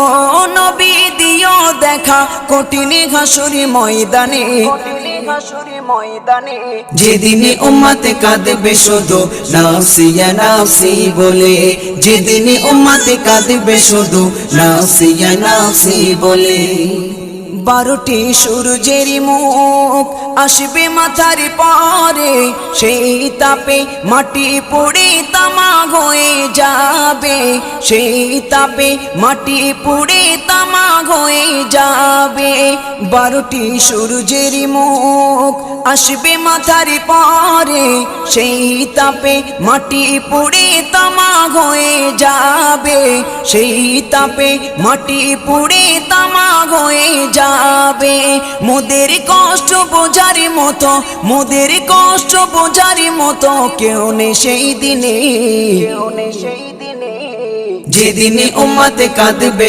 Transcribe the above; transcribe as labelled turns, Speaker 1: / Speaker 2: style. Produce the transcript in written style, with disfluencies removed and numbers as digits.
Speaker 1: ও নবী দিও দেখা কঠিন হাসুরি ময়দানে, যেদিনে উম্মতে কাঁদবে শুধু নাফসি ইয়া নাফসি বলে, যেদিনে উম্মতে কাঁদবে শুধু নাফসি ইয়া নাফসি বলে। 12টি সূর্যের মুখ আসবে মাথার পরে, সেই তাপে মাটি পুড়ে তামা হয়ে যাবে, সেই তাপে মাটি পুড়ে তামা হয়ে যাবে। 12টি সূর্যের মুখ আসবে মাথার পরে, সেই তাপে মাটি পুড়ে তামা হয়ে যাবে, সেই তাপে মাটি পুড়ে তামা হয়ে যাবে। মোদের কষ্ট বোঝার মতো, মোদের কষ্ট বোঝার মতো কেউ নেই সেই দিনে, যেদিনে উম্মতে কাঁদবে